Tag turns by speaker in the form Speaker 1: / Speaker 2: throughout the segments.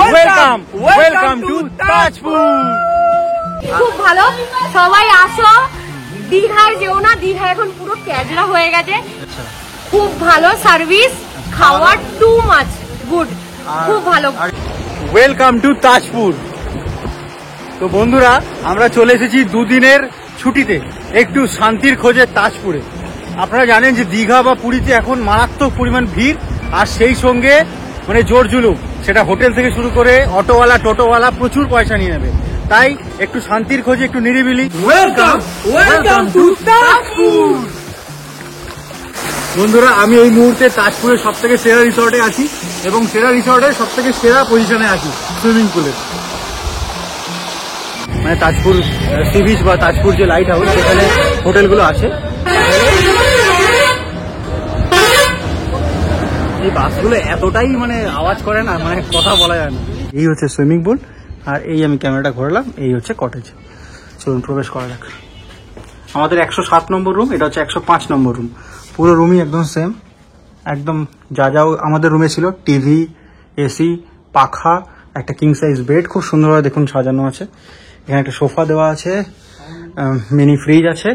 Speaker 1: Welcome to Tajpur.
Speaker 2: খুব ভালো, সবাই আসো। দীঘায় যেও না, দীঘা এখন পুরো ক্যাজরা হয়ে গেছে। খুব ভালো সার্ভিস, খাওয়ার টু মাচ গুড, খুব ভালো।
Speaker 1: Welcome to Tajpur. তো বন্ধুরা, আমরা চলে এসেছি দুদিনের ছুটিতে একটু শান্তির খোঁজে তাজপুরে। আপনারা জানেন যে দীঘা বা পুরীতে এখন মারাত্মক পরিমাণ ভিড়, আর সেই সঙ্গে মানে জোর জুলুম, সেটা হোটেল থেকে শুরু করে অটোওয়ালা টোটোওয়ালা প্রচুর পয়সা নিয়ে নেবে। তাই একটু শান্তির খোঁজে, একটু নিরিবিলি। Welcome to Tajpur. বন্ধুরা, আমি এই মুহূর্তে তাজপুরের সব থেকে সেরা রিসর্টে আছি, এবং সেরা রিসর্টের সব থেকে সেরা পজিশনে আছি, সুইমিং পুলের। মানে তাজপুর সি বিচ বা তাজপুর যে লাইট হাউস, সেখানে হোটেলগুলো আছে। এই বাসগুলো এতটাই মানে আওয়াজ করে না, মানে কথা বলা যায় না। এই হচ্ছে সুইমিং পুল, আর এই আমি ক্যামেরাটা ঘোরালাম, এই হচ্ছে কটেজ। চলুন প্রবেশ করা যাক। আমাদের 107 নম্বর রুম, এটা হচ্ছে 105 নম্বর রুম। পুরো রুমই একদম সেম, একদম যা যাও আমাদের রুমে ছিল। টিভি, এসি, পাখা, একটা কিং সাইজ বেড খুব সুন্দরভাবে দেখুন সাজানো আছে। এখানে একটা সোফা দেওয়া আছে, মিনি ফ্রিজ আছে,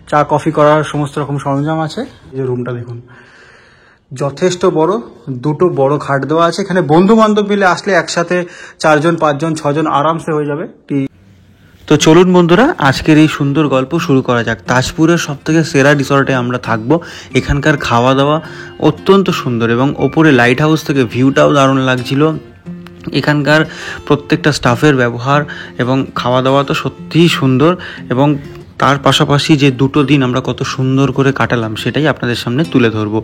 Speaker 1: চা কফি করার সমস্ত রকম সরঞ্জাম আছে। এই যে রুমটা দেখুন, যথেষ্ট বড়, দুটো বড় খাট দেওয়া আছে। এখানে বন্ধু বান্ধব মিলে আসলে একসাথে 4 জন 5 জন 6 জন আরামসে হয়ে যাবে। তো চলুন বন্ধুরা, আজকের এই সুন্দর গল্প শুরু করা যাক। তাজপুরের সব থেকে সেরা রিসর্টে আমরা থাকবো। এখানকার খাওয়া দাওয়া অত্যন্ত সুন্দর, এবং ওপরে লাইট হাউস থেকে ভিউটাও দারুণ লাগছিল। এখানকার প্রত্যেকটা স্টাফের ব্যবহার এবং খাওয়া দাওয়া তো সত্যিই সুন্দর, এবং তার পাশাপাশি যে দুটো দিন আমরা কত সুন্দর করে কাটালাম সেটাই আপনাদের সামনে তুলে ধরবো।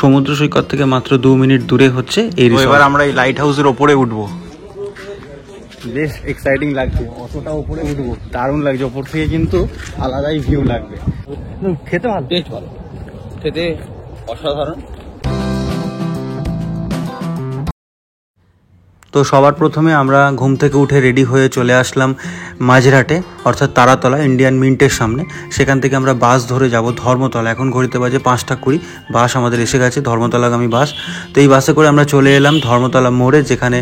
Speaker 1: সমুদ্র সৈকত থেকে মাত্র 2 মিনিট দূরে হচ্ছে এই রিসর্ট। এবার আমরা এই লাইট হাউসের ওপরে উঠবো। বেশ এক্সাইটিং লাগছে, অতটা উপরে উঠবো, দারুণ লাগছে। ওপর থেকে কিন্তু আলাদাই ভিউ লাগবে। খেতে ভালো, টেস্ট ভালো, খেতে অসাধারণ। তো সবার প্রথমে আমরা ঘুম থেকে উঠে রেডি হয়ে চলে আসলাম মাঝরাটে, অর্থাৎ তারাতলা ইন্ডিয়ান মিন্টের সামনে। সেখান থেকে আমরা বাস ধরে যাব ধর্মতলা। এখন ঘড়িতে বাজে 5টা 20। বাস আমাদের এসে গেছে, ধর্মতলাগামী বাস। তো এই বাসে করে আমরা চলে এলাম ধর্মতলা মোড়ে, যেখানে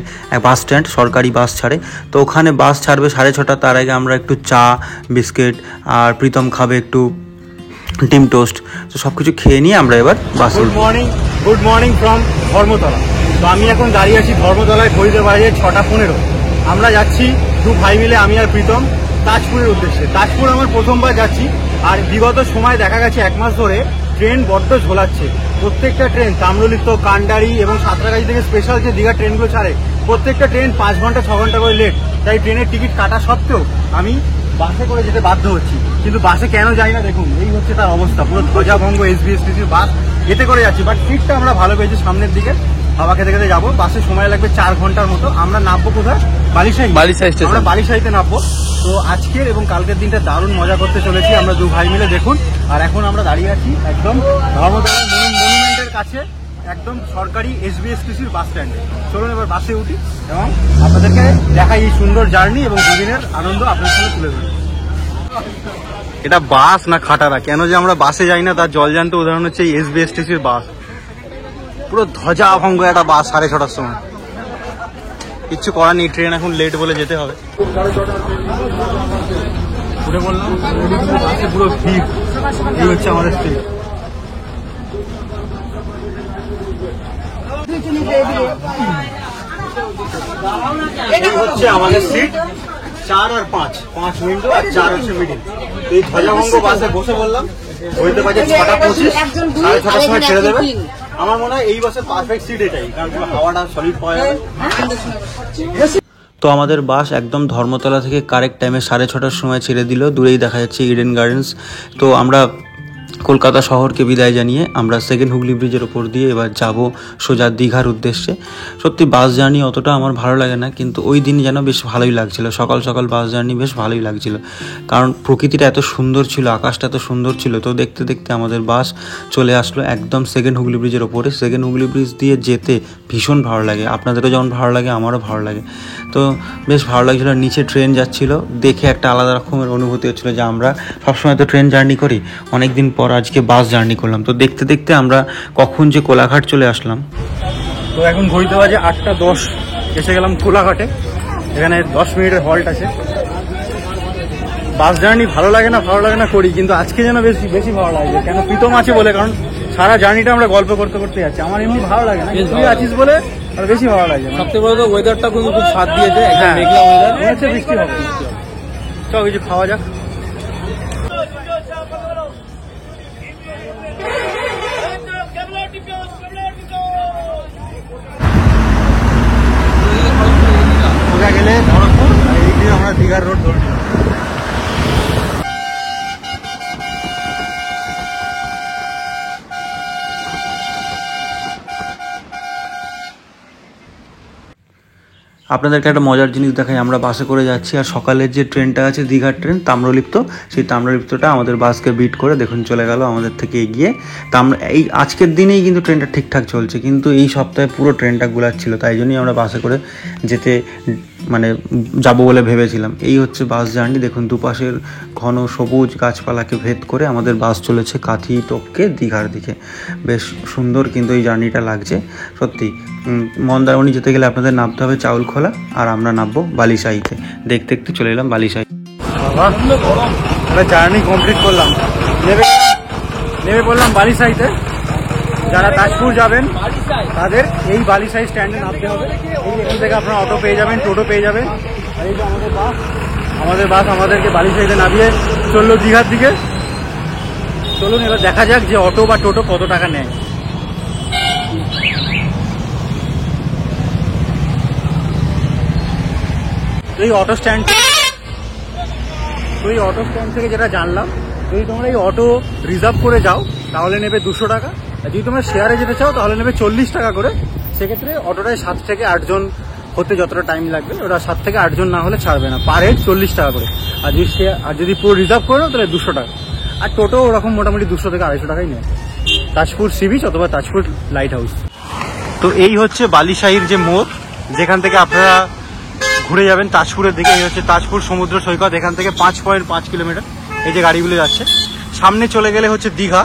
Speaker 1: বাস স্ট্যান্ড, সরকারি বাস ছাড়ে। তো ওখানে বাস ছাড়বে 6:30। তার আগে আমরা একটু চা, বিস্কিট, আর প্রীতম খাবে একটু ডিম টোস্ট। তো সব কিছু খেয়ে নিয়ে আমরা এবার বাসে। Good morning from Dharmatala. তো আমি এখন দাঁড়িয়ে আছি ধর্মতলায়, ঘড়িতে বাজে 6টা 15। আমরা যাচ্ছি 2 ভাই মিলে, আমি আর প্রীতম, তাজপুরের উদ্দেশ্যে। তাজপুর আমার প্রথমবার যাচ্ছি, আর বিগত সময় দেখা গেছে 1 মাস ধরে ট্রেন বড্ড ঝোলাচ্ছে। প্রত্যেকটা ট্রেন তাম্রলিপ্ত, কান্ডারি এবং সাঁতরাগাছি থেকে স্পেশাল যে দীঘা ট্রেনগুলো ছাড়ে, প্রত্যেকটা ট্রেন 5 ঘন্টা 6 ঘন্টা করে লেট। তাই ট্রেনের টিকিট কাটা সত্ত্বেও আমি বাসে করে যেতে বাধ্য হচ্ছি। কিন্তু বাসে কেন যাই না দেখুন, এই হচ্ছে তার অবস্থা। পুরো ধ্বজাভঙ্গ এসবিএসটিসির বাস, এতে করে যাচ্ছি। বাট সিটটা আমরা ভালো পেয়েছি সামনের দিকে, হাওয়া খেতে খেতে যাবো। বাসে সময় লাগবে 4 ঘন্টার মতো। আমরা নামবো কোথায়? বালিশাহী। আমরা বালিশাহীতে নামবো। তো আজকের এবং কালকের দিনটা দারুণ মজা করতে চলেছি আমরা 2 ভাই মিলে, দেখুন। আর এখন আমরা দাঁড়িয়ে আছি একদম ধর্মতলা মনুমেন্টের কাছে, একদম সরকারি এসবিএসটিসির বাস স্ট্যান্ডে। চলুন এবার বাসে উঠি এবং আপনাদেরকে দেখাই এই সুন্দর জার্নি এবং দুদিনের আনন্দ আপনাদের সাথে তুলে ধরি। এটা বাস না খাটারা, কেন যে আমরা বাসে যাই না তার জলজান্ত উদাহরণ হচ্ছে এই এসবিএসটিসির বাস। পুরো ধ্বজাভঙ্গ একটা বাস 6:30টার সময়। কিচ্ছু করার নেই, ট্রেন এখন লেট বলে যেতে হবে। উঠে বললাম, বাসে পুরো ভিড়। এই হচ্ছে আমাদের স্টেট। এই হচ্ছে আমাদের সিট। 4 আর 5 উইন্ডো, আর 4 হচ্ছে মিডিল। এই ধ্বজাভঙ্গ বাসে বসে বললাম, হইতে পারে 6টা 25, 6:30টার সময় ছেড়ে দেবে। আমার মনে হয় এই বাসের পারফেক্ট সিট এটাই, কারণ হাওয়াটা সলিড পাওয়া যাবে। তো আমাদের বাস একদম ধর্মতলা থেকে কারেক্ট টাইমে 6:30টার সময় ছেড়ে দিল। দূরেই দেখা যাচ্ছে ইডেন গার্ডেন্স। তো আমরা কলকাতা শহরকে বিদায় জানিয়ে আমরা সেকেন্ড হুগলি ব্রিজের ওপর দিয়ে এবার যাব সোজা দীঘার উদ্দেশ্যে। সত্যি বাস জার্নি অতটা আমার ভালো লাগে না, কিন্তু ওই দিন যেন বেশ ভালোই লাগছিল। সকাল সকাল বাস জার্নি বেশ ভালোই লাগছিল, কারণ প্রকৃতিটা এত সুন্দর ছিল, আকাশটা এত সুন্দর ছিল। তো দেখতে দেখতে আমাদের বাস চলে আসলো একদম সেকেন্ড হুগলি ব্রিজের ওপরে। সেকেন্ড হুগলি ব্রিজ দিয়ে যেতে ভীষণ ভালো লাগে, আপনাদেরও যেমন ভালো লাগে আমারও ভালো লাগে। তো বেশ ভালো লাগছিলো। নিচে ট্রেন যাচ্ছিল, দেখে একটা আলাদা রকমের অনুভূতি হচ্ছিলো যে আমরা সবসময় তো ট্রেন জার্নি করি, অনেকদিন পর আজকে বাস জার্নি করলাম। তো দেখতে দেখতে আমরা কখন যে কোলাঘাট চলে আসলাম। তো এখন ঘড়িতে বাজে 8টা 10। এসে গেলাম কোলাঘাটে। এখানে 10 মিনিটের হল্ট আছে। বাস জার্নি ভালো লাগে না করি, কিন্তু আজকে যেন বেশি বেশি ভালো লাগে। কেন? প্রীতম আছে বলে, কারণ সারা জার্নিটা আমরা গল্প করতে করতে যাচ্ছি। আমার এমনি ভালো লাগে না, তুই আছিস বলে আর বেশি ভালো লাগে।
Speaker 3: সবথেকে বড় তো ওয়েদারটা খুব সাথ দিয়েছে,
Speaker 1: হ্যাঁ,
Speaker 3: মেঘলা ওয়েদার,
Speaker 1: মনে হচ্ছে বৃষ্টি হবে। চল কিছু খাওয়া যাক। সোজা গেলে খড়গপুর, আর এই দিকে আমরা দীঘার রোড ধরে নিলাম। আপনাদেরকে একটা মজার জিনিস দেখাই, আমরা বাসে করে যাচ্ছি আর সকালের যে ট্রেনটা আছে দীঘার ট্রেন তাম্রলিপ্ত, সেই তাম্রলিপ্তটা আমাদের বাসকে বিট করে দেখুন চলে গেল আমাদের থেকে এগিয়ে। তা আমরা এই আজকের দিনেই কিন্তু ট্রেনটা ঠিকঠাক চলছে, কিন্তু এই সপ্তাহে পুরো ট্রেনটা গুলাচ্ছিল, তাই জন্যই আমরা বাসে করে যেতে মানে যাবো বলে ভেবেছিলাম। এই হচ্ছে বাস জার্নি। দেখুন দুপাশের ঘন সবুজ গাছপালাকে ভেদ করে আমাদের বাস চলেছে কাঁথি টপকে দীঘার দিকে। বেশ সুন্দর কিন্তু এই জার্নিটা লাগছে সত্যি। মন্দারমণি যেতে গেলে আপনাদের নামতে হবে চাউলখোলা, আর আমরা নামবো বালিশাহীতে। দেখতে দেখতে চলে এলাম বালিশাহী। আমরা জার্নি কমপ্লিট করলাম, নেমে পড়লাম বালিশাহীতে। যারা তাজপুর যাবেন তাদের এই বালিশাহী স্ট্যান্ডে নামতে হবে। এখান থেকে আপনারা অটো পেয়ে যাবেন, টোটো পেয়ে যাবেন। আর এই যে আমাদের বাস আমাদেরকে বালিশাহীতে নামিয়ে চললো দীঘার দিকে। চলুন এবার দেখা যাক যে অটো বা টোটো কত টাকা নেয়। এই অটো স্ট্যান্ড থেকে যেটা জানলাম, যদি তোমরা এই অটো রিজার্ভ করে যাও তাহলে নেবে 200 টাকা, আর যদি তোমরা শেয়ারে যেতে চাও তাহলে নেবে 40 টাকা করে। সেক্ষেত্রে অটোটায় 7 থেকে 8 জন হতে যতটা টাইম লাগবে, ওটা 7 থেকে 8 জন না হলে ছাড়বে না। পার হেড 40 টাকা করে। আর যদি পুরো রিজার্ভ করে নাও তাহলে 200 টাকা। আর টোটো ওরকম মোটামুটি 200 থেকে 250 টাকাই নেয়। তাজপুর সি বিচ অথবা তাজপুর লাইট হাউস। তো এই হচ্ছে বালিশাহীর যে মোড়, যেখান থেকে আপনারা ঘুরে যাবেন তাজপুরের দিকে। এই হচ্ছে তাজপুর সমুদ্র সৈকত, এখান থেকে 5.5 কিলোমিটার এই যে গাড়িগুলো যাচ্ছে। সামনে চলে গেলে হচ্ছে দীঘা,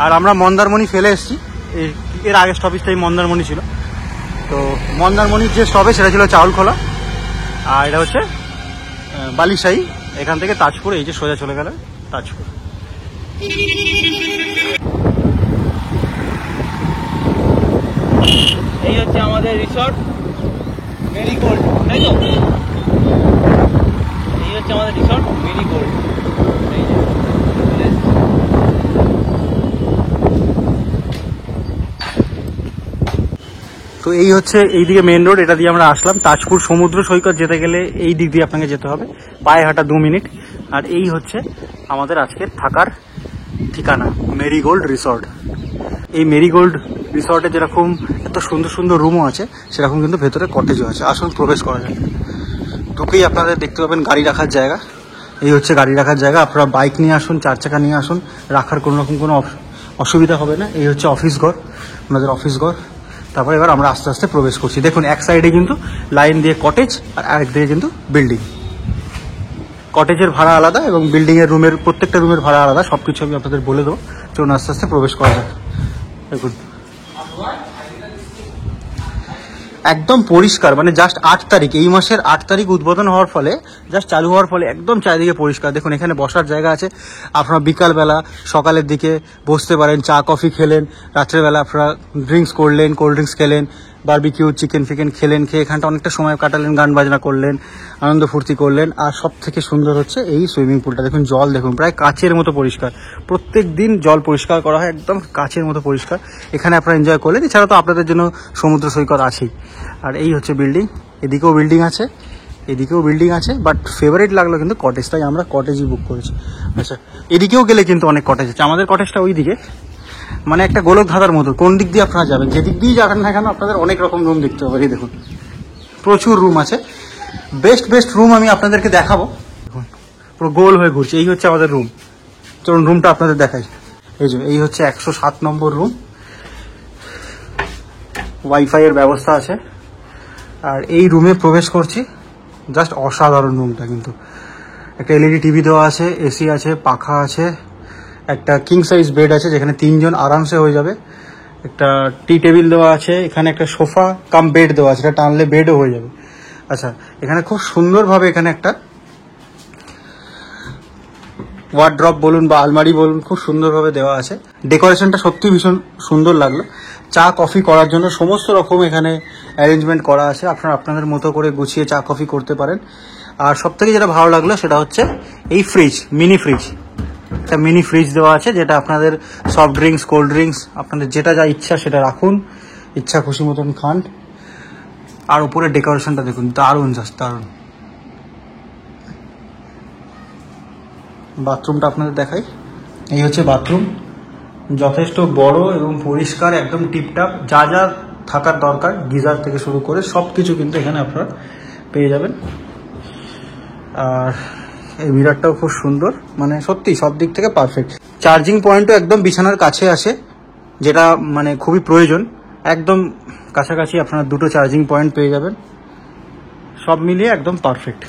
Speaker 1: আর আমরা মন্দারমণি ফেলে এসেছি। এর আগের স্টপেজটাই মন্দারমণি ছিল। তো মন্দারমণির যে স্টপেজ সেটা ছিল চাউলখোলা, আর এটা হচ্ছে বালিশাহী। এখান থেকে তাজপুর, এই যে সোজা চলে গেলে তাজপুর।
Speaker 3: এই হচ্ছে আমাদের রিসর্ট মেরিগোল্ড, তাই তো? এই হচ্ছে আমাদের রিসর্ট মেরিগোল্ড।
Speaker 1: তো এই হচ্ছে এইদিকে মেন রোড, এটা দিয়ে আমরা আসলাম। তাজপুর সমুদ্র সৈকত যেতে গেলে এই দিক দিয়ে আপনাকে যেতে হবে, পায়ে হাঁটা 2 মিনিট। আর এই হচ্ছে আমাদের আজকের থাকার ঠিকানা, মেরিগোল্ড রিসর্ট। এই মেরিগোল্ড রিসর্টে যেরকম এত সুন্দর সুন্দর রুমও আছে, সেরকম কিন্তু ভেতরে কটেজও আছে। আসুন প্রবেশ করা যায়। ঢুকেই আপনাদের দেখতে পাবেন গাড়ি রাখার জায়গা। এই হচ্ছে গাড়ি রাখার জায়গা। আপনারা বাইক নিয়ে আসুন, 4 চাকা নিয়ে আসুন, রাখার কোনো রকম কোনো অসুবিধা হবে না। এই হচ্ছে অফিস ঘর, আপনাদের অফিস ঘর। তারপর এবার আমরা আস্তে আস্তে প্রবেশ করছি। দেখুন এক সাইডে কিন্তু লাইন দিয়ে কটেজ, আর আরেক দিকে কিন্তু বিল্ডিং। কটেজের ভাড়া আলাদা এবং বিল্ডিংয়ের রুমের প্রত্যেকটা রুমের ভাড়া আলাদা। সব কিছু আমি আপনাদের বলে দেবো। চলুন আস্তে আস্তে প্রবেশ করা যায়। দেখুন একদম পরিষ্কার, মানে জাস্ট 8 তারিখ, এই মাসের 8 তারিখ উদ্বোধন হওয়ার ফলে, জাস্ট চালু হওয়ার ফলে একদম চারিদিকে পরিষ্কার। দেখুন এখানে বসার জায়গা আছে। আপনারা বিকালবেলা সকালের দিকে বসতে পারেন, চা কফি খেলেন। রাত্রেবেলা আপনারা ড্রিঙ্কস করলেন, কোল্ড ড্রিঙ্কস খেলেন, বারবিকিউ চিকেন ফিকেন খেলেন, খেয়ে এখানটা অনেকটা সময় কাটালেন, গান বাজনা করলেন, আনন্দ ফুর্তি করলেন। আর সব থেকে সুন্দর হচ্ছে এই সুইমিং পুলটা। দেখুন জল দেখুন প্রায় কাচের মতো পরিষ্কার। প্রত্যেক দিন জল পরিষ্কার করা হয়, একদম কাচের মতো পরিষ্কার। এখানে আপনারা এনজয় করলেন। এছাড়া তো আপনাদের জন্য সমুদ্র সৈকত আছেই। আর এই হচ্ছে বিল্ডিং, এদিকেও বিল্ডিং আছে, এদিকেও বিল্ডিং আছে। বাট ফেভারিট লাগলো কিন্তু কটেজ, তাই আমরা কটেজই বুক করেছি। আচ্ছা এদিকেও গেলে কিন্তু অনেক কটেজ আছে। আমাদের কটেজটা ওই দিকে, মানে একটা গোলক ধাঁধার মতো। কোন দিক দিয়ে আপনারা যাবেন, যেদিক দিয়েই যাবেন না কেন আপনাদের অনেক রকম রুম দেখতে হবে। এই দেখুন প্রচুর রুম আছে। বেস্ট রুম আমি আপনাদেরকে দেখাবো। দেখুন পুরো গোল হয়ে ঘুরছে। এই হচ্ছে আমাদের রুম। চলুন রুমটা আপনাদের দেখাই। এই হচ্ছে 107 নম্বর রুম। ওয়াইফাই এর ব্যবস্থা আছে। আর এই রুমে প্রবেশ করছি, জাস্ট অসাধারণ রুমটা কিন্তু। একটা এলইডি টিভি দেওয়া আছে, এসি আছে, পাখা আছে, একটা কিং সাইজ বেড আছে যেখানে 3 জন আরামসে হয়ে যাবে। একটা টি টেবিল দেওয়া আছে, এখানে একটা সোফা কাম বেড দেওয়া আছে, এটা টানলে বেডও হয়ে যাবে। আচ্ছা, এখানে খুব সুন্দরভাবে এখানে একটা ওয়ার্ড্রপ বলুন বা আলমারি বলুন, খুব সুন্দরভাবে দেওয়া আছে। ডেকোরেশনটা সত্যি ভীষণ সুন্দর লাগলো। চা কফি করার জন্য সমস্ত রকম এখানে অ্যারেঞ্জমেন্ট করা আছে, আপনারা আপনাদের মতো করে গুছিয়ে চা কফি করতে পারেন। আর সব থেকে যেটা ভালো লাগলো সেটা হচ্ছে এই ফ্রিজ, মিনি ফ্রিজ, একটা মিনি ফ্রিজ দেওয়া আছে, যেটা আপনাদের সফট ড্রিঙ্কস, কোল্ড ড্রিঙ্কস, আপনাদের যেটা যা ইচ্ছা সেটা রাখুন, ইচ্ছা খুশি মতন খান। আর উপরে ডেকোরেশনটা দেখুন, দারুণ, জাস্ট দারুণ। বাথরুমটা আপনাদের দেখাই, এই হচ্ছে বাথরুম, যথেষ্ট বড় এবং পরিষ্কার, একদম টিপটাপ, যা যা থাকার দরকার গিজার থেকে শুরু করে সব কিছু কিন্তু এখানে আপনারা পেয়ে যাবেন। আর এই মিরারটাও খুব সুন্দর, মানে সত্যি সব দিক থেকে পারফেক্ট। চার্জিং পয়েন্টও একদম বিছানার কাছে আছে, যেটা মানে খুবই প্রয়োজন, একদম কাছাকাছি আপনারা দুটো চার্জিং পয়েন্ট পেয়ে যাবেন, সব মিলিয়ে একদম পারফেক্ট।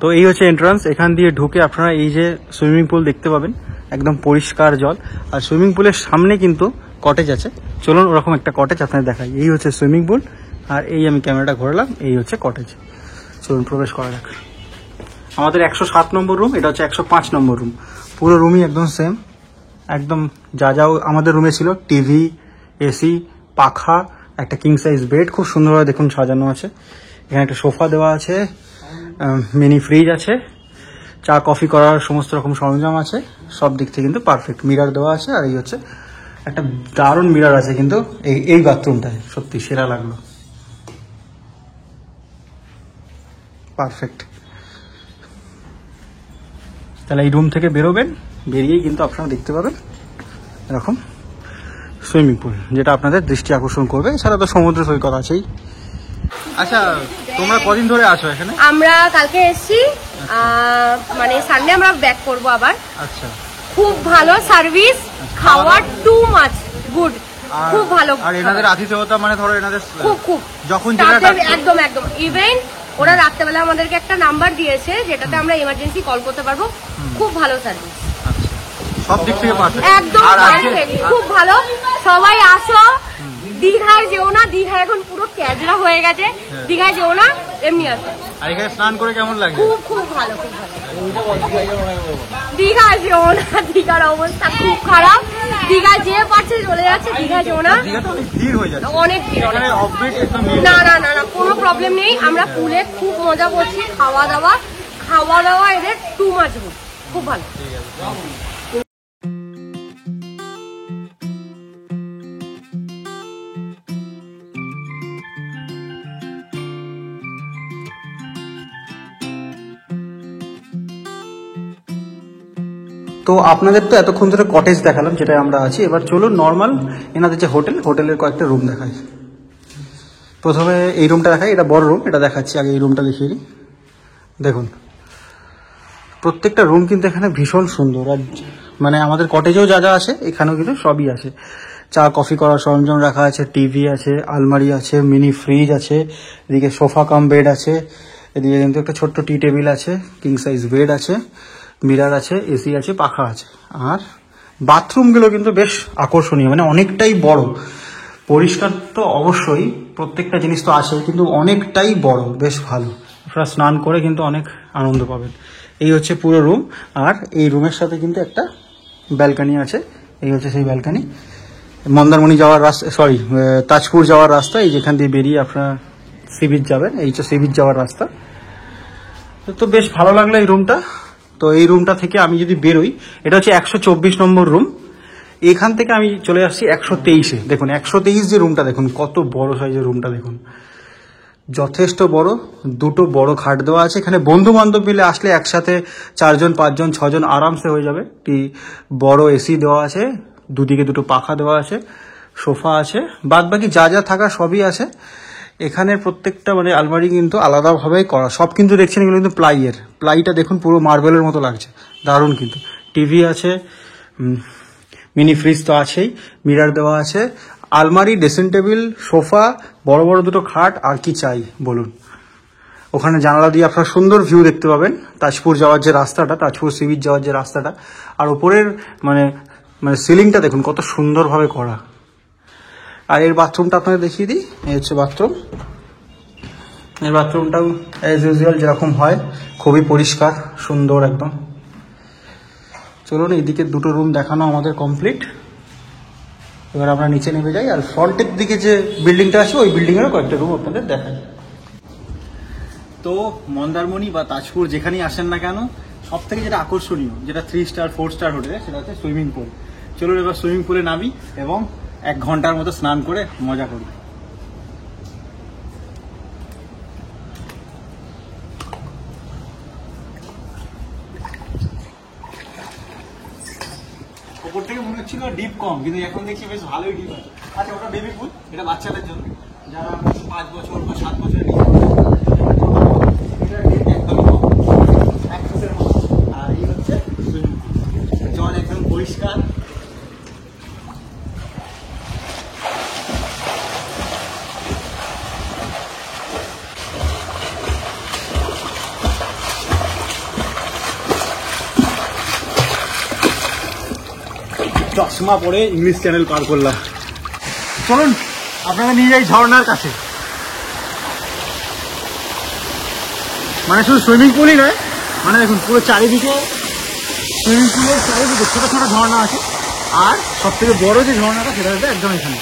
Speaker 1: তো এই হচ্ছে এন্ট্রান্স, এখান দিয়ে ঢুকে আপনারা এই যে সুইমিং পুল দেখতে পাবেন, একদম পরিষ্কার জল। আর সুইমিং পুলের সামনে কিন্তু কটেজ আছে, চলুন ওরকম একটা কটেজ আপনাদের দেখাই। এই হচ্ছে সুইমিং পুল, আর এই আমি ক্যামেরাটা ঘোরালাম, এই হচ্ছে কটেজ। চলুন প্রবেশ করা যাক। আমাদের 107 নম্বর রুম, এটা হচ্ছে 105 নম্বর রুম। পুরো রুমই একদম সেম, একদম যা যা আমাদের রুমে ছিল, টিভি, এসি, পাখা, একটা কিং সাইজ বেড খুব সুন্দরভাবে দেখুন সাজানো আছে। এখানে একটা সোফা দেওয়া আছে, মিনি ফ্রিজ আছে, চা কফি করার সমস্ত রকম সরঞ্জাম আছে, সব দিক থেকে কিন্তু পারফেক্ট। মিরার দেওয়া আছে, আর এই হচ্ছে একটা দারুণ মিরার আছে কিন্তু এই বাথরুমটায়, সত্যি সেরা লাগলো, পারফেক্ট। তাহলে এই রুম থেকে বেরোবেন, বেরিয়েই কিন্তু আপনারা দেখতে পাবেন এরকম সুইমিং পুল, যেটা আপনাদের দৃষ্টি আকর্ষণ করবে। এছাড়া তো সমুদ্র সৈকত আছেই। আচ্ছা, তোমরা কদিন ধরে আছো এখানে?
Speaker 2: আমরা কালকে এসেছি, মানে সানডে আমরা ব্যাক করব আবার।
Speaker 1: আচ্ছা,
Speaker 2: খুব ভালো সার্ভিস, খাওয়ার টু মাচ গুড, খুব ভালো।
Speaker 1: আর এনাদের আতিথেয়তা মানে ধরো এনাদের
Speaker 2: খুব খুব
Speaker 1: যখন যেটা
Speaker 2: একদম একদম। ইভেন ওরা রাত্রেবেলা আমাদেরকে একটা নাম্বার দিয়েছে, যেটাতে আমরা ইমার্জেন্সি কল করতে পারবো। খুব ভালো সার্ভিস,
Speaker 1: সব দিক থেকে পারফেক্ট,
Speaker 2: একদম পারফেক্ট, খুব ভালো। সবাই আসো, দীঘায় যেও না, দীঘায় এখন পুরো ক্যাজরা হয়ে গেছে, দীঘায় যেও না, এমনি আসো।
Speaker 1: আর এখানে স্নান করে কেমন লাগে?
Speaker 2: খুব খুব ভালো, খুব ভালো। দীঘায় যেও না, দীঘার অবস্থা খুব খারাপ, দীঘায় যে পারছে চলে যাচ্ছে, দীঘায় যেও না,
Speaker 1: দীঘা তো অনেক ভিড় হয়ে যাচ্ছে,
Speaker 2: অনেক ভিড়।
Speaker 1: এখানে অফবিট একদম
Speaker 2: না না না না, কোনো প্রবলেম নেই, আমরা পুলে খুব মজা করছি, খাওয়া দাওয়া এদের টু মাচ গুড, খুব ভালো।
Speaker 1: তো আপনাদের তো এতক্ষণ ধরে কটেজ দেখালাম, যেটা আমরা আছি। এবার চলুন নর্মাল এনাদের যে হোটেলের কয়েকটা রুম দেখাই। প্রথমে এই রুমটা দেখাই, এটা বড় রুম, এটা দেখাচ্ছি। আগে এই রুমটা দেখিয়ে নিই। দেখুন, প্রত্যেকটা রুম কিন্তু এখানে ভীষণ সুন্দর, আর মানে আমাদের কটেজেও যা যা আছে এখানেও কিন্তু সবই আছে। চা কফি করার সরঞ্জাম রাখা আছে, টিভি আছে, আলমারি আছে, মিনি ফ্রিজ আছে, এদিকে সোফা কাম বেড আছে, এদিকে কিন্তু একটা ছোট্ট টি টেবিল আছে, কিং সাইজ বেড আছে, মিরার আছে, এসি আছে, পাখা আছে। আর বাথরুমগুলো কিন্তু বেশ আকর্ষণীয়, মানে অনেকটাই বড়, পরিষ্কার তো অবশ্যই, প্রত্যেকটা জিনিস তো আছে, কিন্তু অনেকটাই বড়, বেশ ভালো। আপনারা স্নান করে কিন্তু অনেক আনন্দ পাবেন। এই হচ্ছে পুরো রুম, আর এই রুমের সাথে কিন্তু একটা ব্যালকানি আছে। এই হচ্ছে সেই ব্যালকানি, মন্দারমণি যাওয়ার রাস্তা, সরি তাজপুর যাওয়ার রাস্তা, এই যেখান দিয়ে বেরিয়ে আপনারা সি বিচ যাবেন, এই হচ্ছে সি বিচ যাওয়ার রাস্তা। তো বেশ ভালো লাগলো এই রুমটা। তো এই রুমটা থেকে আমি যদি বেরোই, এটা হচ্ছে 124 নম্বর রুম, এখান থেকে আমি চলে আসছি 123-এ। দেখুন 123 যে রুমটা, দেখুন কত বড় সাইজের রুমটা, দেখুন যথেষ্ট বড়, দুটো বড় খাট দেওয়া আছে। এখানে বন্ধু বান্ধব মিলে আসলে একসাথে 4 জন 5 জন 6 জন আরামসে হয়ে যাবে। একটি বড় এসি দেওয়া আছে, দুদিকে দুটো পাখা দেওয়া আছে, সোফা আছে, বাদ বাকি যা যা থাকা সবই আছে। এখানে প্রত্যেকটা মানে আলমারি কিন্তু আলাদাভাবেই করা, সব কিন্তু দেখছেন এগুলো কিন্তু প্লাইটা দেখুন পুরো মার্বেলের মতো লাগছে, দারুণ। কিন্তু টিভি আছে, মিনি ফ্রিজ তো আছেই, মিরার দেওয়া আছে, আলমারি, ড্রেসিং টেবিল, সোফা, বড় বড় দুটো খাট, আর কি চাই বলুন। ওখানে জানালা দিয়ে আপনারা সুন্দর ভিউ দেখতে পাবেন, তাজপুর যাওয়ার যে রাস্তাটা, তাজপুর সি বিচ যাওয়ার যে রাস্তাটা। আর উপরের মানে মানে সিলিংটা দেখুন কত সুন্দরভাবে করা। আর এর বাথরুমটা আপনাদের দেখিয়ে দিই, এই হচ্ছে বাথরুম। এই বাথরুমটাও অ্যাজ ইউজুয়াল যেরকম হয়, খুবই পরিষ্কার সুন্দর একদম। চলুন, এইদিকে দুটো রুম দেখানো আমাদের কমপ্লিট। এবার আমরা নিচে নেমে যাই, আর ফ্রন্টের দিকে যে বিল্ডিংটা আছে ওই বিল্ডিংয়েরও কয়েকটা রুম আপনাদের দেখাই। তো মন্দারমণি বা তাজপুর যেখানেই আসেন না কেন, সব থেকে যেটা আকর্ষণীয়, যেটা 3 স্টার 4 স্টার হোটেলে, সেটা হচ্ছে সুইমিং পুল। চলুন এবার সুইমিং পুলে নামি এবং 1 ঘন্টার মতো স্নান করে মজা করি। ওপর থেকে মনে হচ্ছিল ডিপ কম, কিন্তু এখন দেখছি বেশ ভালোই ডিপ আছে। আচ্ছা, ওটা বেবি পুল, এটা বাচ্চাদের জন্য, যারা 5 বছর বা 7 বছরের নিচে। এটা ডিপ একদম কম, 1 ফুটের মতো। আর এই হচ্ছে সুইমিং পুল, জল একদম পরিষ্কার। চশমা পরে ইংলিশ চ্যানেল পার করলাম। চলুন আপনাকে নিয়ে যাই ঝর্ণার কাছে। মানে শুধু সুইমিং পুলই নয়, মানে দেখুন পুরো চারিদিকে সুইমিং পুলের চারিদিকে ছোট ছোট ঝর্ণা আছে। আর সব থেকে বড় যে ঝর্ণাটা, সেটা হচ্ছে একদম এখানে।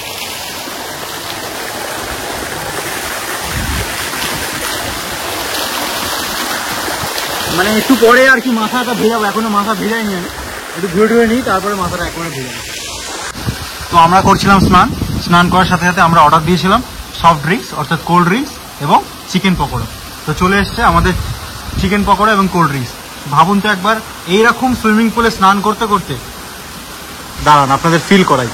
Speaker 1: মানে একটু পরে আর কি মাথাটা ভেজাবো, এখনো মাথা ভেজাইনি আমি, একটু ধুয়ে ধুয়ে নিই, তারপরে মাথাটা একবারে ভেজাবো। তো আমরা করছিলাম স্নান করার সাথে সাথে আমরা অর্ডার দিয়েছিলাম সফট ড্রিঙ্কস, অর্থাৎ কোল্ড ড্রিঙ্কস এবং চিকেন পকোড়া। তো চলে এসছে আমাদের চিকেন পকোড়া এবং কোল্ড ড্রিঙ্কস। ভাবুন তো একবার, এইরকম সুইমিং পুলে স্নান করতে করতে, দাঁড়ান আপনাদের ফিল করাই।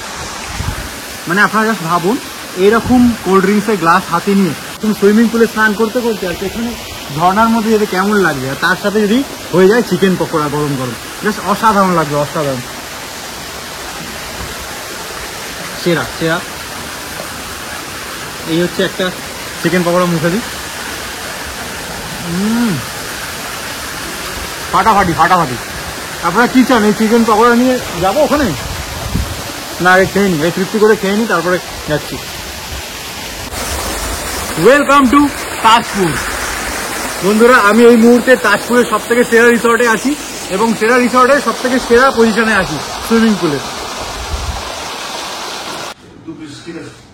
Speaker 1: মানে আপনারা জাস্ট ভাবুন, এইরকম কোল্ড ড্রিঙ্কসের গ্লাস হাতে নিয়ে তুমি সুইমিং পুলে স্নান করতে করতে, আর পেছনে ঝর্ণার মধ্যে যেতে কেমন লাগবে, আর তার সাথে যদি হয়ে যায় চিকেন পকোড়া গরম গরম, জাস্ট অসাধারণ লাগবে, অসাধারণ। সেরা সেরা। এই হচ্ছে একটা চিকেন পকোড়া, মুখে দিই। ফাটাফাটি ফাটাফাটি। আপনারা কি চান, এই চিকেন পকোড়া নিয়ে যাবো ওখানে? না, আগে খেয়ে নিই, এই তৃপ্তি করে খেয়ে নিই, তারপরে যাচ্ছি। Welcome to Tajpur. বন্ধুরা, আমি এই মুহূর্তে তাজপুরের সব থেকে সেরা রিসর্টে আছি, এবং সেরা রিসর্টের সব থেকে সেরা পজিশনে আছি সুইমিং পুলে।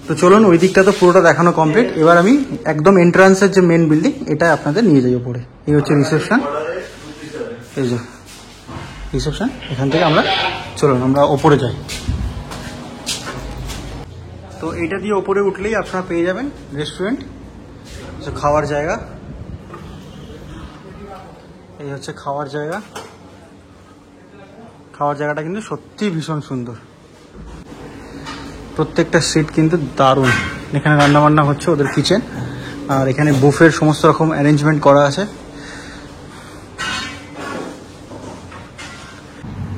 Speaker 1: তো চলুন, ওই দিকটা তো পুরোটা দেখানো কমপ্লিট। এবার আমি একদম এন্ট্রান্সের যে মেন বিল্ডিং, এটা আপনাদের নিয়ে যাই উপরে। এই হচ্ছে রিসেপশন, এই যে রিসেপশন। এখান থেকে আমরা চলুন আমরা ওপরে যাই। তো এইটা দিয়ে ওপরে উঠলেই আপনারা পেয়ে যাবেন রেস্টুরেন্ট, খাওয়ার জায়গা। এই হচ্ছে খাওয়ার জায়গা। খাওয়ার জায়গাটা কিন্তু সত্যি ভীষণ সুন্দর, প্রত্যেকটা সিট কিন্তু দারুণ। এখানে রান্নাবান্না হচ্ছে, ওদের কিচেন। আর এখানে বুফের সমস্ত রকম অ্যারেঞ্জমেন্ট করা আছে।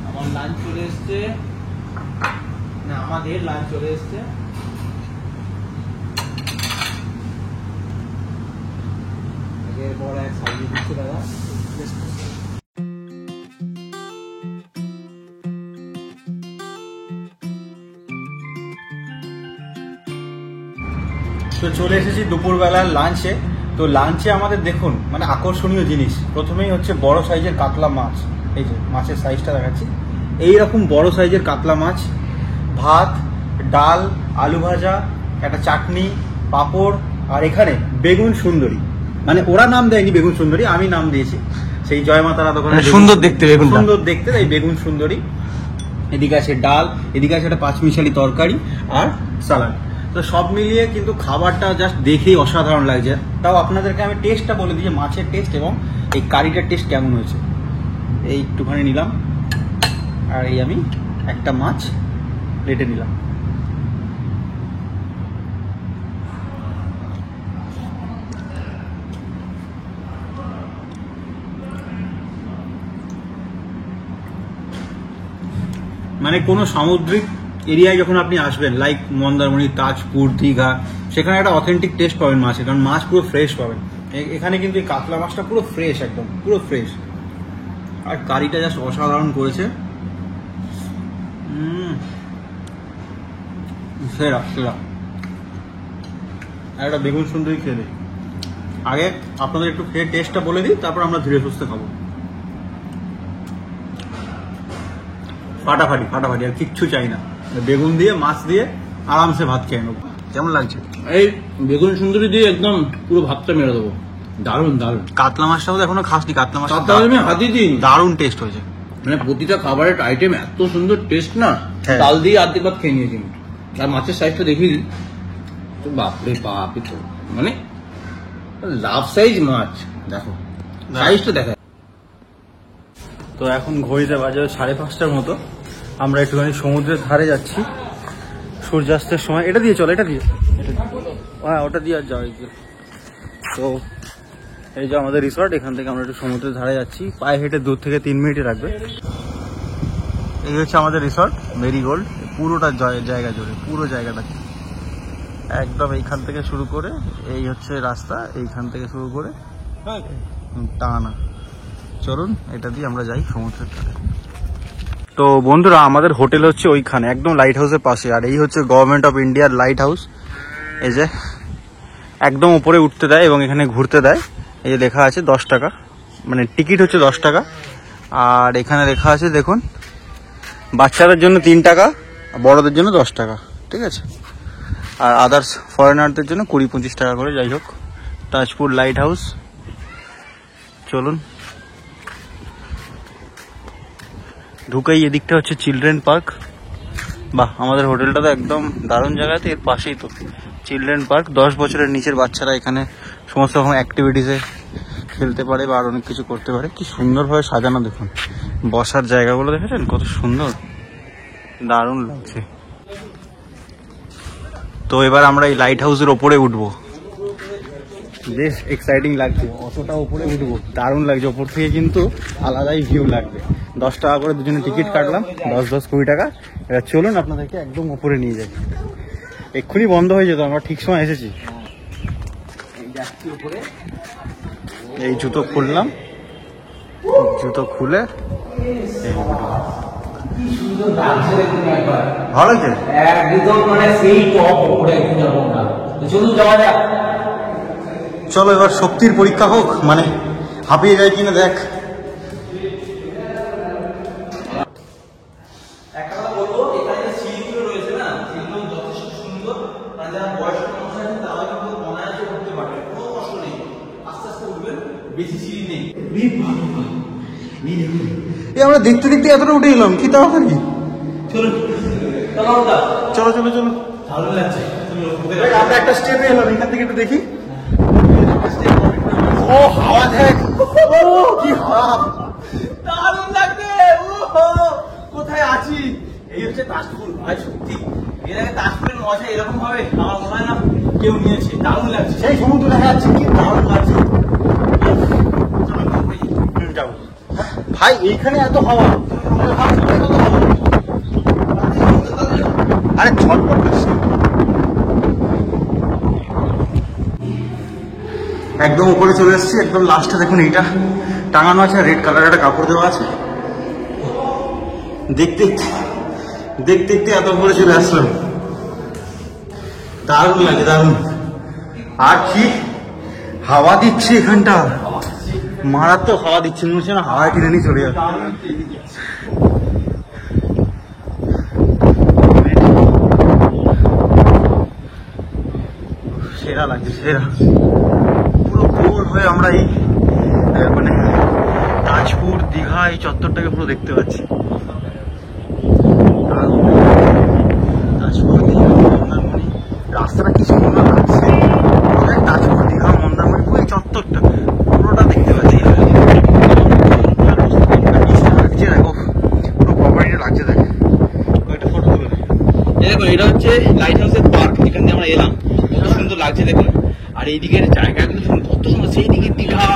Speaker 3: আমার লাঞ্চ চলে এসছে, না আমাদের লাঞ্চ চলে এসছে। এরপর এক সাজিয়ে দিচ্ছে দাদা।
Speaker 1: তো চলে এসেছি দুপুরবেলার লাঞ্চে। তো লাঞ্চে আমাদের দেখুন মানে আকর্ষণীয় জিনিস, প্রথমেই হচ্ছে বড় সাইজের কাতলা মাছ। এই যে মাছের সাইজটা দেখাচ্ছি, এইরকম বড় সাইজের কাতলা মাছ, ভাত, ডাল, আলু ভাজা, একটা চাটনি, পাঁপড়, আর এখানে বেগুন সুন্দরী। মানে ওরা নাম দেয়নি বেগুন সুন্দরী, আমি নাম দিয়েছি। সেই জয়মাতারা দোকানে সুন্দর দেখতে, বেগুন সুন্দর দেখতে, তাই বেগুন সুন্দরী। এদিকে আছে ডাল, এদিকে আছে একটা পাঁচমিশালি তরকারি আর সালাড। তো সব মিলিয়ে কিন্তু খাবারটা জাস্ট দেখেই অসাধারণ লাগছে। তাও আপনাদেরকে আমি টেস্টটা বলে দিই, মাছের টেস্ট এবং এই কারিটার টেস্ট কেমন হয়েছে। এই একটুখানি নিলাম, আর এই আমি একটা মাছ প্লেটে নিলাম। মানে কোনো সামুদ্রিক এরিয়ায় যখন আপনি আসবেন, লাইক মন্দারমণি, তাজপুর, দীঘা, সেখানে একটা অথেন্টিক টেস্ট পাবেন মাছের, কারণ মাছ পুরো ফ্রেশ পাবেন। এখানে কিন্তু এই কাতলা মাছটা পুরো ফ্রেশ, একদম পুরো ফ্রেশ। আর কারিটা জাস্ট অসাধারণ করেছে। সেরা সেরা। একটা বেগুন সুন্দরী খেয়ে দিই। আগে আপনাদের একটু খেয়ে টেস্টটা বলে দিই, তারপর আমরা ধীরে সুস্থে খাবো। ফাটাফাটি ফাটাফাটি, আর কিচ্ছু চাই না। বেগুন দিয়ে মাছ দিয়ে আরামসে ভাত খেয়ে নেবো। কেমন লাগছে?
Speaker 3: এই বেগুন সুন্দরী দিয়ে একদম পুরো ভাতটা মেরে দেবো। দারুণ দারুণ।
Speaker 1: কাতলা মাছটাও তো এখনো খাসনি। কাতলা মাছ
Speaker 3: আমি হাতি দিন,
Speaker 1: দারুণ টেস্ট হয়েছে।
Speaker 3: মানে প্রতিটা খাবারের আইটেম এত সুন্দর টেস্ট না,
Speaker 1: হ্যাঁ।
Speaker 3: ডাল দিয়ে আর্ধেক ভাত খেয়ে নিয়েছি। আর মাছের সাইজটা দেখি তো, বাপরে বাপ, এ তো মানে লাভ সাইজ মাছ। দেখো সাইজটা দেখা।
Speaker 1: তো এখন ঘড়িতে বাজে 5:30টার মতো। আমরা একটুখানি সমুদ্রের ধারে যাচ্ছি সূর্যাস্তের সময়। এটা দিয়ে চলো, এটা দিয়ে, হ্যাঁ ওটা দিয়ে আর যাও। তো এই যে আমাদের রিসর্ট, এখান থেকে আমরা একটু সমুদ্রের ধারে যাচ্ছি। পায়ে হেঁটে 2 থেকে 3 মিনিটই লাগবে। এই হচ্ছে আমাদের রিসর্ট মেরিগোল্ড। পুরোটা জায়গা জুড়ে, পুরো জায়গাটা একদম এইখান থেকে শুরু করে এই হচ্ছে রাস্তা, এইখান থেকে শুরু করে টানা। চলুন এটা দিয়ে আমরা যাই সমুদ্রের ধারে। তো বন্ধুরা, আমাদের হোটেল হচ্ছে ওইখানে একদম লাইট হাউসের পাশে। আর এই হচ্ছে গভর্নমেন্ট অফ ইন্ডিয়ার লাইট হাউস। এই যে একদম উপরে উঠতে দেয় এবং এখানে ঘুরতে দেয়। এই যে লেখা আছে 10 টাকা, মানে টিকিট হচ্ছে 10 টাকা। আর এখানে লেখা আছে দেখুন, বাচ্চাদের জন্য 3 টাকা, বড়দের জন্য 10 টাকা, ঠিক আছে। আর আদার্স ফরেনারদের জন্য 20-25 টাকা করে। যাই হোক, তাজপুর লাইট হাউস। চলুন ঢুকাই। এদিকটা হচ্ছে চিলড্রেন পার্ক। বাহ, আমাদের হোটেলটা তো একদম দারুণ জায়গাতে, এর পাশেই তো চিলড্রেন পার্ক। 10 বছরের নিচের বাচ্চারা এখানে সমস্ত রকম অ্যাক্টিভিটিসে খেলতে পারে বা আর অনেক কিছু করতে পারে। কি সুন্দরভাবে সাজানো দেখুন, বসার জায়গাগুলো দেখেছেন কত সুন্দর, দারুণ লাগছে। তো এবার আমরা এই লাইট হাউসের ওপরে উঠবো। বেশ এক্সাইটিং লাগছে, অতটা উপরে উঠবো, দারুণ লাগছে। ওপর থেকে কিন্তু আলাদাই ভিউ লাগবে। 10 টাকা করে দুজনে টিকিট কাটলাম, 10-20 টাকা। এবার চলুন আপনাদেরকে একদম উপরে নিয়ে যাই। এক্ষুনি বন্ধ হয়ে যেত, আমরা ঠিক সময় এসেছি। এই জুতো খুললাম, জুতো খুলে ভালো লাগছে
Speaker 3: একদম, মানে সেই টপ উপরে একদম যাবো না। চলুন যাওয়া যাক।
Speaker 1: চলো এবার শক্তির পরীক্ষা হোক, মানে হাঁপিয়ে যায় কিনা দেখ। আমরা দেখতে দেখতে এতটা উঠে এলাম, কি তাড়াতাড়ি। চলো চলো চলো,
Speaker 3: ভালো লাগছে।
Speaker 1: আমরা একটা স্টেপে এলাম, এখান থেকে একটু দেখি। ও হাওয়া দেখ, কি হাওয়া,
Speaker 3: দারুণ লাগছে। কোথায় আছি? এই হচ্ছে তাজপুর। ভাই সত্যি এর আগে তাজপুরের মজা এরকম হবে আমার মনে হয় না কেউ নিয়েছে। দারুণ লাগছে,
Speaker 1: সেই সমুদ্র দেখা যাচ্ছে, কি দারুণ লাগছে। যাও ভাই, এইখানে এত হাওয়া, আরে ছটপট করছে। একদম উপরে চলে এসেছি, একদম লাস্টে দেখুন এইটা টাঙানো আছে, রেড কালারের একটা কাপড় দেওয়া আছে। দেখতে দেখতে দেখতে এত উপরে চলে আসলাম, দারুণ লাগে দারুণ। আর কি হাওয়া দিচ্ছে এখানটা, মারাত্মক হাওয়া দিচ্ছে, মনে হচ্ছে না হাওয়ায় টেনে নিয়ে চলে যাবে। সেরা লাগছে, সেরা। পুরো গোল হয়ে আমরা এই মানে তাজপুর, দীঘা এই চত্বরটাকে পুরো দেখতে পাচ্ছি। তাজপুর, দীঘা, মন্দারমণি, রাস্তাটা কি সুন্দর লাগছে। তাজপুর, দীঘা, মন্দারমণি পুরো এই চত্বরটা পুরোটা দেখতে পাচ্ছি। লাগছে দেখো, পুরো প্রপার্টিটা লাগছে দেখ। একটা ফটো তুলে
Speaker 3: দেখুন, এটা হচ্ছে লাইট হাউসের পার্ক, এখান দিয়ে আমরা এলাম। কত সুন্দর লাগছে দেখুন। আর এই দিকের জায়গাগুলো কত সুন্দর, সেই দিকে দীঘা,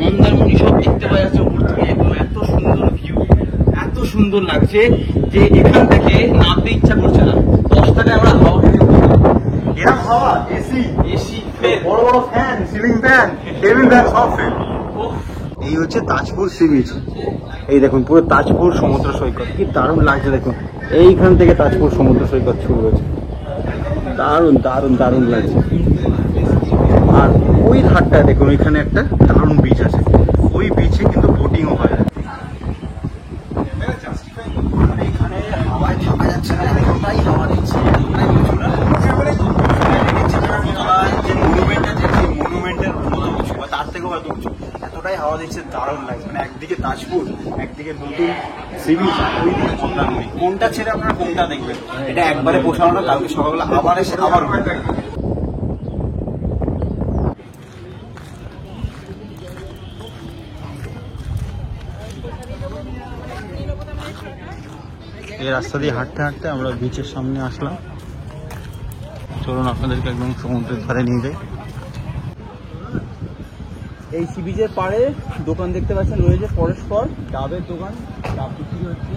Speaker 3: মন্দারমণি সব দেখতে পাওয়া যাচ্ছে উপর থেকে। একদম এত সুন্দর ভিউ, এত সুন্দর লাগছে যে এখান থেকে নামতে ইচ্ছা করছে না। 10 টাকায় আমরা হাওয়া খেতে
Speaker 1: এরকম হাওয়া, এসি
Speaker 3: এসি ফেল,
Speaker 1: বড় বড় fan, ceiling fan, table fan সব ফেল। এই হচ্ছে তাজপুর সি বিচ। এই দেখুন পুরো তাজপুর সমুদ্র সৈকত, কি দারুণ লাগছে দেখুন। এইখান থেকে তাজপুর সমুদ্র সৈকত শুরু হয়েছে, দারুণ দারুণ দারুণ লাগছে। আর ওই ধারটায় দেখুন ওইখানে একটা দারুণ বিচ আছে, ওই বিচে কিন্তু বোটিংও হয়। এখানে হাওয়ায় থাকা যাচ্ছে না, এতটাই হাওয়া দিচ্ছে, এতটাই উঁচু না। যে মনুমেন্ট আছে সেই মনুমেন্টের মতো উঁচু বা তার থেকেও হয়তো উঁচু, এতটাই হাওয়া দিচ্ছে, দারুণ লাগছে। মানে একদিকে তাজপুর, একদিকে নতুন সি বিচ, ওইদিকে মন্দারমণি। কোনটা ছেড়ে আপনারা কোনটা দেখবেন, এটা একবারে পোষানো না, কালকে সকালবেলা আবার এসে আবার উঠবে। এই রাস্তা দিয়ে হাঁটতে হাঁটতে আমরা বিচের সামনে আসলাম। চলুন আপনাদেরকে একদম সমুদ্রের ধারে নিয়ে যাই। এই সি বিচের পাড়ে দোকান দেখতে পাচ্ছেন রয়েছে পরস্পর ডাবের দোকান, ডাব বিক্রি হচ্ছে।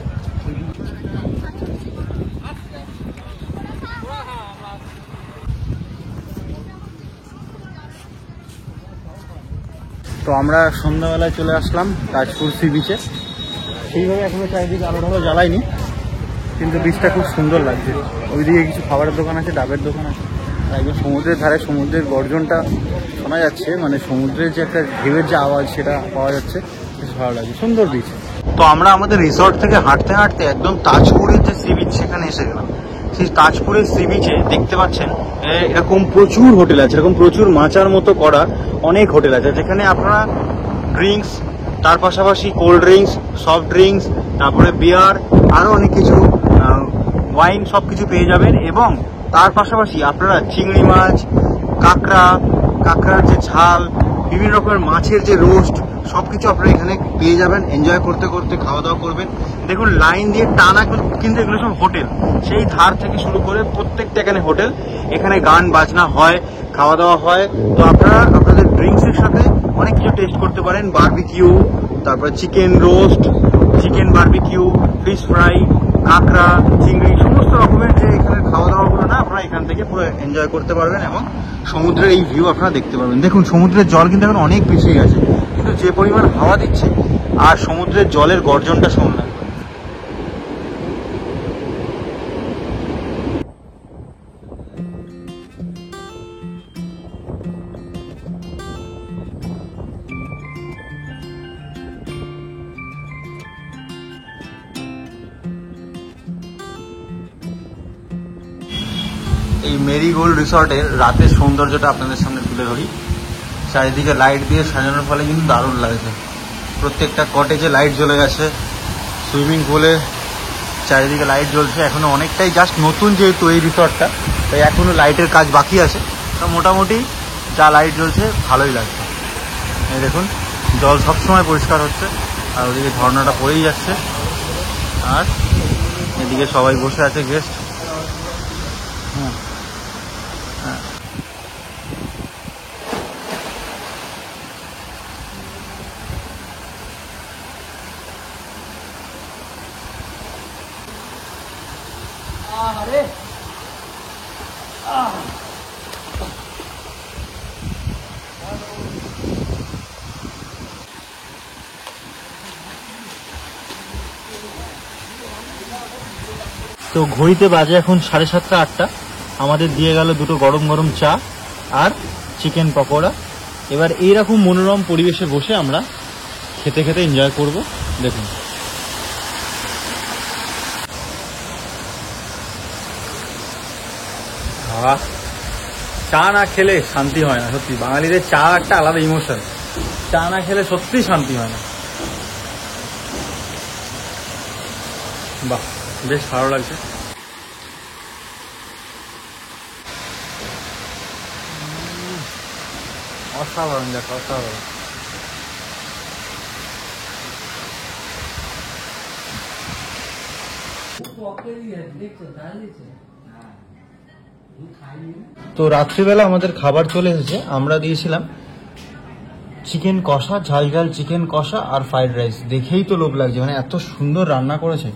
Speaker 1: তো আমরা সন্ধ্যাবেলায় চলে আসলাম তাজপুর সি বিচে। সেইভাবে এখনো চারিদিকে আলো ঢালো জ্বালাইনি, কিন্তু বীজটা খুব সুন্দর লাগছে। ওইদিকে কিছু খাবারের দোকান আছে, ডাবের দোকান আছে, আর একদম সমুদ্রের ধারে সমুদ্রের গর্জনটা শোনা যাচ্ছে, মানে সমুদ্রের যে একটা ঢেউয়ের যে আওয়াজ সেটা পাওয়া যাচ্ছে, বেশ ভালো লাগছে, সুন্দর বীচ। তো আমরা আমাদের রিসর্ট থেকে হাঁটতে হাঁটতে একদম তাজপুরের যে সি বিচ সেখানে এসে গেলাম। সেই তাজপুরের সি বিচে দেখতে পাচ্ছেন এরকম প্রচুর হোটেল আছে, এরকম প্রচুর মাচার মতো করা অনেক হোটেল আছে, যেখানে আপনারা ড্রিঙ্কস, তার পাশাপাশি কোল্ড ড্রিঙ্কস, সফট ড্রিঙ্কস, তারপরে বিয়ার, আরও অনেক কিছু ওয়াইন সব কিছু পেয়ে যাবেন। এবং তার পাশাপাশি আপনারা চিংড়ি মাছ, কাঁকড়ার যে ঝাল, বিভিন্ন রকমের মাছের যে রোস্ট, সব কিছু আপনারা এখানে পেয়ে যাবেন। এনজয় করতে করতে খাওয়া দাওয়া করবেন। দেখুন লাইন দিয়ে টানা, কিন্তু এগুলো সব হোটেল, সেই ধার থেকে শুরু করে প্রত্যেকটা এখানে হোটেল। এখানে গান বাজনা হয়, খাওয়া দাওয়া হয়। তো আপনারা আপনাদের ড্রিঙ্কসের সাথে অনেক কিছু টেস্ট করতে পারেন, বারবিকিউ, তারপরে chicken roast, chicken barbecue, fish fry, কাঁকড়া, চিংড়ি, সমস্ত রকমের যে এখানে খাওয়া দাওয়াগুলো না আপনারা এখান থেকে পুরো এনজয় করতে পারবেন এবং সমুদ্রের এই ভিউ আপনারা দেখতে পারবেন। দেখুন সমুদ্রের জল কিন্তু এখন অনেক বেশি গেছে, কিন্তু যে পরিমাণ হাওয়া দিচ্ছে আর সমুদ্রের জলের গর্জনটা শুনলাম। এই মেরিগোল্ড রিসর্টের রাতের সৌন্দর্যটা আপনাদের সামনে তুলে ধরি। চারিদিকে লাইট দিয়ে সাজানোর ফলে কিন্তু দারুণ লাগছে। প্রত্যেকটা কটেজে লাইট জ্বলে গেছে, সুইমিং পুলে চারিদিকে লাইট জ্বলছে। এখনো অনেকটাই জাস্ট নতুন যেহেতু এই রিসর্টটা, তাই এখনো লাইটের কাজ বাকি আছে। তো মোটামুটি যা লাইট জ্বলছে ভালোই লাগছে। এই দেখুন জল সবসময় পরিষ্কার হচ্ছে, আর ওদিকে ঝর্ণাটা পড়েই যাচ্ছে, আর এদিকে সবাই বসে আছে গেস্ট। তো ঘড়িতে বাজে এখন 7:30 8টা। আমাদের দিয়ে গেল দুটো গরম গরম চা আর চিকেন পকোড়া। এবার এইরকম মনোরম পরিবেশে বসে আমরা খেতে খেতে এনজয় করব। দেখুন চা না খেলে শান্তি হয় না, সত্যি বাঙালিদের চা একটা আলাদা ইমোশন, চা না খেলে সত্যি শান্তি হয় না। বাহ, বেশ ভালো লাগছে। অসাধারণ, দেখো অসাধারণ। তো রাত্রিবেলা আমাদের খাবার চলে এসেছে। আমরা দিয়েছিলাম চিকেন কষা, ঝাল ঝাল চিকেন কষা আর ফ্রাইড রাইস। দেখেই তো লোভ লাগছে, মানে এত সুন্দর রান্না করেছে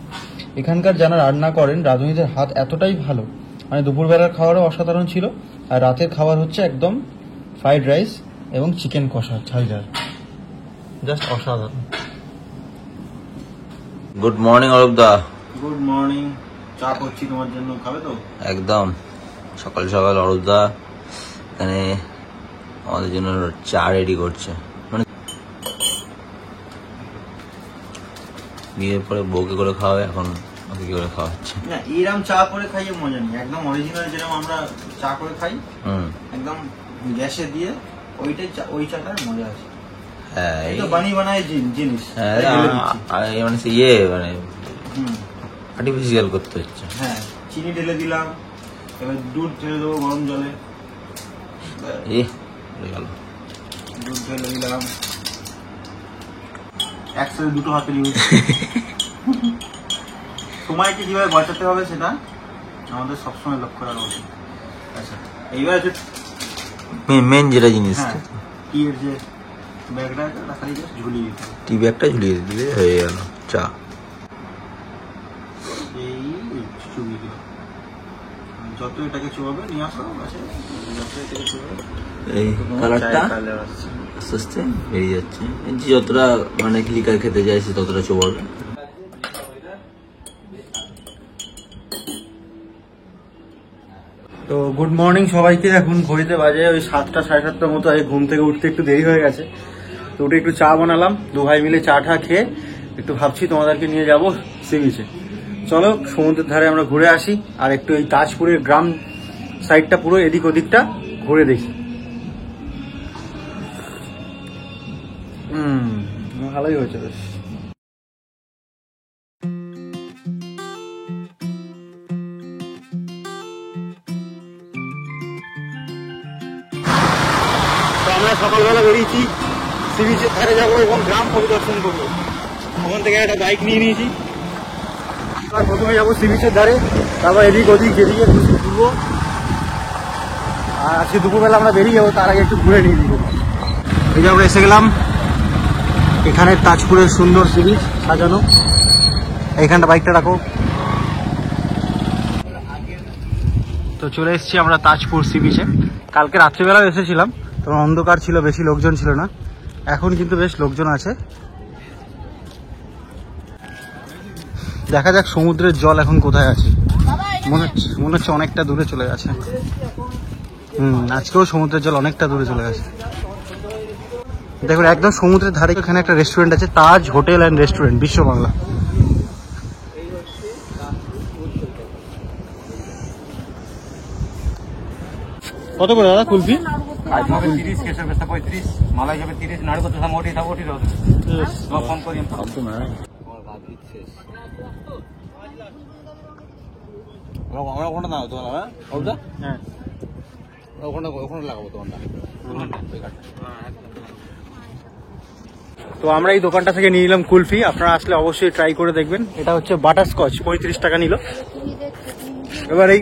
Speaker 1: এখানকার যারা রান্না করেন, রাঁধুনিদের হাত এতটাই ভালো। মানে দুপুরবেলার খাবারও অসাধারণ ছিল, আর রাতের খাবার হচ্ছে একদম ফ্রাইড রাইস এবং চিকেন কষা ঝাল ঝাল। জাস্ট অসাধারণ।
Speaker 3: গুড মর্নিং অরূপ দা।
Speaker 1: গুড মর্নিং, চা করছি তোমার জন্য, খাবে তো?
Speaker 3: একদম সকাল সকাল অরূপ দা এখানে আমাদের জন্য চা রেডি করছে, মানে বিয়ের পরে বউকে করে খাওয়াবে, এখন ওকে কি করে খাওয়াচ্ছে।
Speaker 1: না, এরকম চা করে খাইয়ে মজা নেই, একদম অরিজিনাল যেরকম আমরা চা করে খাই, একদম গ্যাসে দিয়ে ওইটাই ওই চাটার মজা আছে।
Speaker 3: হ্যাঁ,
Speaker 1: এই তো বানিয়ে বানায় জিনিস,
Speaker 3: মানে মানে আর্টিফিশিয়াল করতে হচ্ছে।
Speaker 1: হ্যাঁ, চিনি ঢেলে দিলাম, এবার দুধ ঢেলে দেবো গরম জলে, দুধ ঢেলে দিলাম, একসাথে দুটো হাতে ইউজ। সময়কে কিভাবে বাঁচাতে হবে সেটা আমাদের সবসময় লক্ষ্য রাখা উচিত। আচ্ছা, এইবার হচ্ছে
Speaker 3: মেন যেটা জিনিস,
Speaker 1: টি এর যে ব্যাগটা খালি ঝুলিয়ে দিতে হবে,
Speaker 3: টি ব্যাগটা ঝুলিয়ে দিলে হয়ে গেল চা।
Speaker 1: এই চুবিয়ে দিল, যত এটাকে চুবাবে নিয়ে আসো, যত এটাকে চুবাবে
Speaker 3: এই কালারটা আস্তে আস্তে বেরিয়ে যাচ্ছে, যতটা মানে লিকার খেতে চাইছে ততটা চোবাবে।
Speaker 1: তো গুড মর্নিং সবাইকে। এখন ঘড়িতে বাজে ওই 7টা 7:30টার মতো। ঘুম থেকে উঠতে একটু দেরি হয়ে গেছে, তো উঠে একটু চা বানালাম, দু ভাই মিলে চা টা খেয়ে একটু ভাবছি তোমাদেরকে নিয়ে যাব সি বিচে। চলো সমুদ্রের ধারে আমরা ঘুরে আসি, আর একটু এই তাজপুরের গ্রাম সাইডটা পুরো এদিক ওদিকটা ঘুরে দেখি। ভালোই হয়েছে বেশ। আমরা সকালবেলা বেরিয়েছি, সি বিচের ধারে যাবো এবং গ্রাম পরিদর্শন করবো। ওখান থেকে একটা বাইক নিয়ে নিয়েছি, আর প্রথমে যাবো সি বিচের ধারে, তারপর এদিক ওদিক যেদিকে ঘুরবো। আর আজকে দুপুরবেলা আমরা বেরিয়ে যাবো, তার আগে একটু ঘুরে নিয়ে দিব। এই যে আমরা এসে গেলাম, এখানে তাজপুরের সুন্দর সি বিচ সাজানো। এইখানটা বাইকটা রাখো। তো চলে এসেছি আমরা তাজপুর সি বিচে। কালকে রাত্রিবেলাও এসেছিলাম, তখন অন্ধকার ছিল, বেশি লোকজন ছিল না। এখন কিন্তু বেশ লোকজন আছে। দেখা যাক সমুদ্রের জল এখন কোথায় আছে। মনে হচ্ছে অনেকটা দূরে চলে গেছে। আজকেও সমুদ্রের জল অনেকটা দূরে চলে গেছে। দেখুন একদম সমুদ্রের ধারে এখানে একটা রেস্টুরেন্ট আছে, তাজ হোটেল অ্যান্ড রেস্টুরেন্ট, বিশ্ব বাংলা। কত করে দাদা কুলফি?
Speaker 4: 30 কেশর বেস্তা 35 মালাই যাবে 30 নাড়ু কত সামোটি সামোটি রো ফোন করি ফালতু না আমরা কোনটা নাও তো হ্যাঁ ওটা হ্যাঁ ওখানে লাগাবো তোমারটা।
Speaker 1: তো আমরা এই দোকানটা থেকে নিয়ে নিলাম কুলফি। আপনারা আসলে অবশ্যই ট্রাই করে দেখবেন। এটা হচ্ছে বাটারস্কচ, 35 টাকা নিল। এবার এই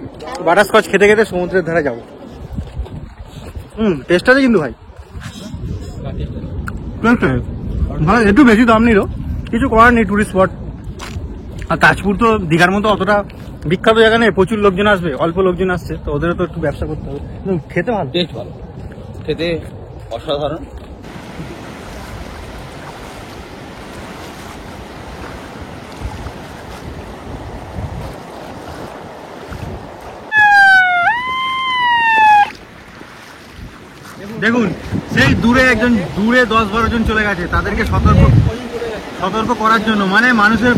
Speaker 1: বাটারস্কচ খেতে খেতে সমুদ্রের ধারে যাবো। টেস্ট আছে কিন্তু ভাই, ভালো, একটু বেশি দাম নিল, কিছু করার নেই, টুরিস্ট স্পট। আর তাজপুর তো দীঘার মতো অতটা বিখ্যাত জায়গা নেই, প্রচুর লোকজন আসবে, অল্প লোকজন আসছে, তো ওদেরও তো একটু ব্যবসা করতে হবে। খেতে ভালো,
Speaker 3: টেস্ট ভালো, খেতে অসাধারণ।
Speaker 1: দেখুন সেই দূরে 10-12 জন চলে গেছে, তাদেরকে সতর্ক করার জন্য, মানে মানুষের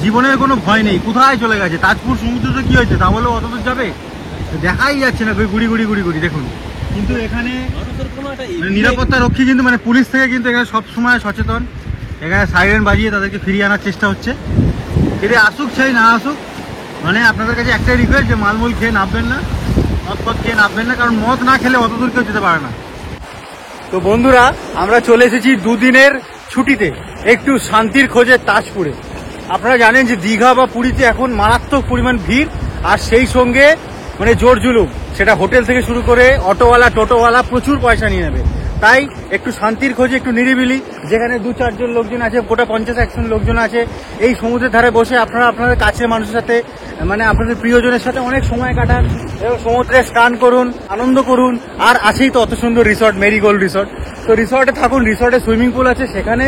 Speaker 1: জীবনের কোনো ভয় নেই, কোথায় চলে গেছে। তাজপুর সমুদ্রটা কি হয়েছে তা বলে অত দূর যাবে, দেখাই যাচ্ছে না, গুড়ি দেখুন। কিন্তু এখানে নিরাপত্তা রক্ষী কিন্তু মানে পুলিশ থেকে কিন্তু এখানে সবসময় সচেতন, এখানে সাইরেন বাজিয়ে তাদেরকে ফিরিয়ে আনার চেষ্টা হচ্ছে। যদি আসুক চাই না আসুক, মানে আপনাদের কাছে একটাই রিকোয়েস্ট যে মালমূল খেয়ে নামবেন না, মদ খেয়ে নামবেন না, কারণ মদ না খেলে অত দূর কেউ যেতে পারে না। তো বন্ধুরা, আমরা চলে এসেছি দুদিনের ছুটিতে একটু শান্তির খোঁজে তাজপুরে। আপনারা জানেন যে দীঘা বা পুরীতে এখন মারাত্মক পরিমাণ ভিড়, আর সেই সঙ্গে মানে জোর জুলুম, সেটা হোটেল থেকে শুরু করে অটোওয়ালা টোটোওয়ালা প্রচুর পয়সা নিয়ে নেবে। তাই একটু শান্তির খোঁজে, একটু নিরিবিলি, যেখানে 2-4 জন লোকজন আছে, গোটা 50-100 জন লোকজন আছে, এই সমুদ্রের ধারে বসে আপনারা আপনাদের কাছের মানুষের সাথে, মানে আপনাদের প্রিয়জনের সাথে অনেক সময় কাটান এবং সমুদ্রে স্নান করুন, আনন্দ করুন। আর আছেই তো অত সুন্দর রিসর্ট, মেরিগোল্ড রিসর্ট। তো রিসর্টে থাকুন, রিসর্টে সুইমিং পুল আছে, সেখানে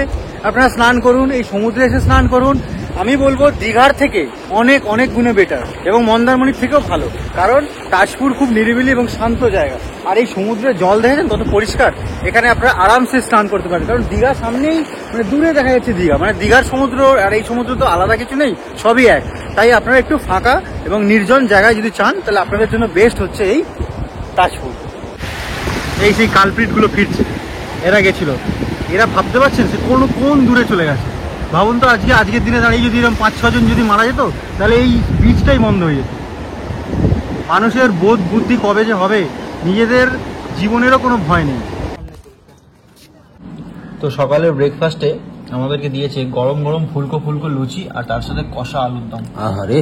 Speaker 1: আপনারা স্নান করুন, এই সমুদ্রে এসে স্নান করুন। আমি বলবো দীঘার থেকে অনেক অনেক গুণে বেটার এবং মন্দারমণির থেকেও ভালো, কারণ তাজপুর খুব নিরিবিলি এবং শান্ত জায়গা। আর এই সমুদ্রের জল দেখেছেন কত পরিষ্কার, এখানে আপনারা আরামসে স্নান করতে পারেন, কারণ দীঘার সামনেই, মানে দূরে দেখা যাচ্ছে দীঘা, মানে দীঘার সমুদ্র আর এই সমুদ্র তো আলাদা কিছু নেই, সবই এক। তাই আপনারা একটু ফাঁকা এবং নির্জন জায়গায় যদি চান, তাহলে আপনাদের জন্য বেস্ট হচ্ছে এই তাজপুর। এই সেই কালপ্রিটগুলো ফিরছে, এরা গেছিল, এরা ভাবতে পারছেন সে কোন দূরে চলে গেছে। ভাবুন তো আজকের দিনে দাঁড়িয়ে যদি এরকম 5-6 জন যদি মারা যেত, তাহলে এই বীজটাই বন্ধ হয়ে যেত। মানুষের বোধ বুদ্ধি কবে যে হবে, নিজেদের জীবনেরও কোনো ভয় নেই।
Speaker 3: তো সকালের ব্রেকফাস্টে আমাদেরকে দিয়েছে গরম গরম ফুলকো ফুলকো লুচি, আর তার সাথে কষা আলুর দম।
Speaker 1: আহারে,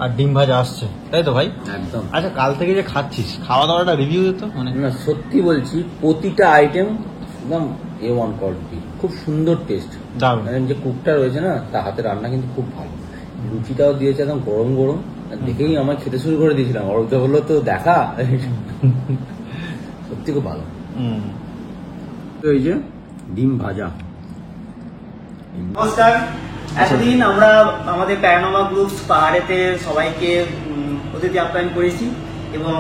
Speaker 3: আর ডিম ভাজা আসছে, তাই তো ভাই?
Speaker 4: একদম।
Speaker 3: আচ্ছা, কাল থেকে যে খাচ্ছিস, খাওয়া দাওয়াটা রিভিউ দিত মানে?
Speaker 4: না, সত্যি বলছি, প্রতিটা আইটেম একদম A1 কোয়ালিটি, খুব সুন্দর টেস্ট।
Speaker 3: দারুণ।
Speaker 4: যে কুকটা রয়েছে না, তার হাতে রান্না কিন্তু খুব ভালো। লুচিটাও দিয়েছে একদম গরম গরম, দেখেই আমার খেতে শুরু করে দিয়েছিলাম। অর্ধ হলো তো দেখা, সত্যি খুব ভালো। তো এই যে ডিম ভাজা।
Speaker 5: নমস্কার। এতদিন আমরা আমাদের প্যারানর্মাল গ্রুপস পাহাড়েতে সবাইকে অতিথি আপ্যায়ন করেছি, এবং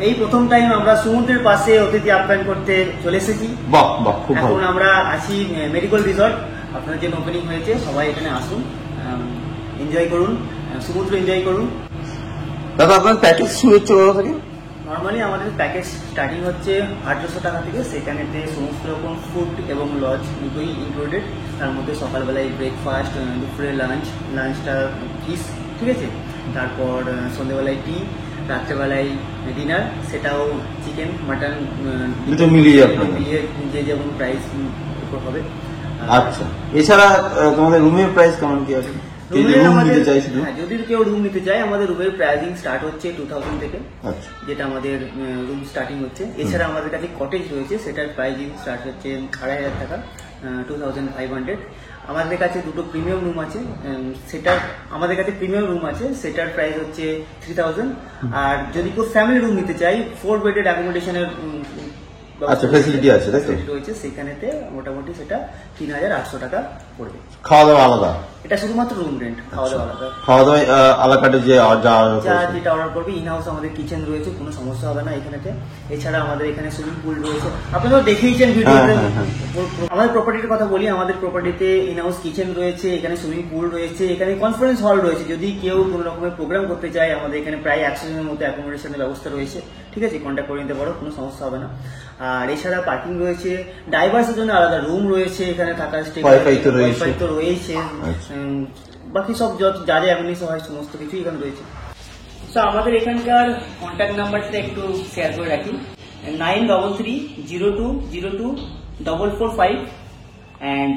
Speaker 5: এই প্রথম টাইম আমরা সমুদ্রের পাশে অতিথি আপ্যায়ন করতে চলে এসেছি।
Speaker 3: বাহ বাহ, খুব ভালো।
Speaker 5: এখন আমরা আছি মেরিগোল্ড রিসর্ট, আপনাদের যে ওপেনিং হয়েছে, সবাই এখানে আসুন, এনজয় করুন, সমুদ্র এনজয় করুন।
Speaker 3: দাদা, আপনার প্যাকেজ শুরু হচ্ছে কত থেকে?
Speaker 5: নর্মালি আমাদের প্যাকেজ স্টার্টিং হচ্ছে 800 টাকা থেকে, সেখানেতে সমস্ত রকম ফুড এবং লজ দুটোই ইনক্লুডেড। তার মধ্যে সকালবেলায় ব্রেকফাস্ট, দুপুরে লাঞ্চটা ফিশ, ঠিক আছে, তারপর সন্ধ্যেবেলায় টি, রাত্রেবেলায় ডিনার, সেটাও চিকেন মাটন
Speaker 3: দুটো মিলিয়ে আপনাদের?
Speaker 5: মিলিয়ে যে যেমন প্রাইস উপর হবে।
Speaker 3: আচ্ছা, এছাড়া তোমাদের রুমের প্রাইস কেমন কি আছে?
Speaker 5: যদি কেউ রুম নিতে চায়, আমাদের রুমের প্রাইসিং স্টার্ট হচ্ছে 2000 থেকে, যেটা আমাদের রুম স্টার্টিং হচ্ছে। এছাড়া আমাদের কাছে কটেজ রয়েছে, সেটার প্রাইসিং স্টার্ট হচ্ছে 2500 টাকা, 2500। আমাদের কাছে দুটো প্রিমিয়াম রুম আছে, সেটার প্রাইস হচ্ছে 3000। আর যদি কেউ ফ্যামিলি রুম নিতে চাই, 4 বেডেড অ্যাকোমোডেশনের
Speaker 3: ফ্যাসিলিটি আছে, তাই তো?
Speaker 5: রয়েছে, সেখানেতে মোটামুটি সেটা 3800 টাকা পড়বে।
Speaker 3: খাওয়া দাওয়া আলাদা?
Speaker 5: এটা শুধুমাত্র রুম রেন্ট, খাওয়া দাওয়া আলাদা।
Speaker 3: খাওয়া দাওয়া আলাকাটে যেটা
Speaker 5: অর্ডার করবে, ইন হাউস আমাদের কিচেন রয়েছে, কোনো সমস্যা হবে না এখানেতে। এছাড়া আমাদের এখানে সুইমিং পুল রয়েছে, আপনারা তো দেখেইছেন ভিডিওতে। আমাদের প্রপার্টির কথা বলি, আমাদের প্রপার্টিতে ইন হাউস কিচেন রয়েছে, এখানে সুইমিং পুল রয়েছে, এখানে কনফারেন্স হল রয়েছে। যদি কেউ কোনো রকমের প্রোগ্রাম করতে চায়, আমাদের এখানে প্রায় 100 জনের মধ্যে অ্যাকোমোডেশনের ব্যবস্থা রয়েছে, ঠিক আছে, কন্ট্যাক্ট করে নিতে পারো, কোনো সমস্যা হবে না। আর এছাড়া পার্কিং রয়েছে, ড্রাইভার্সের জন্য আলাদা রুম রয়েছে, এখানে থাকার ওয়াইফাই তো রয়েছে, বাকি সব যা যা অ্যামিনিটিস হয় সমস্ত কিছুই এখানে রয়েছে। তো আমাদের এখানকার কন্ট্যাক্ট নাম্বারটা একটু শেয়ার করে রাখি, 9332020445 and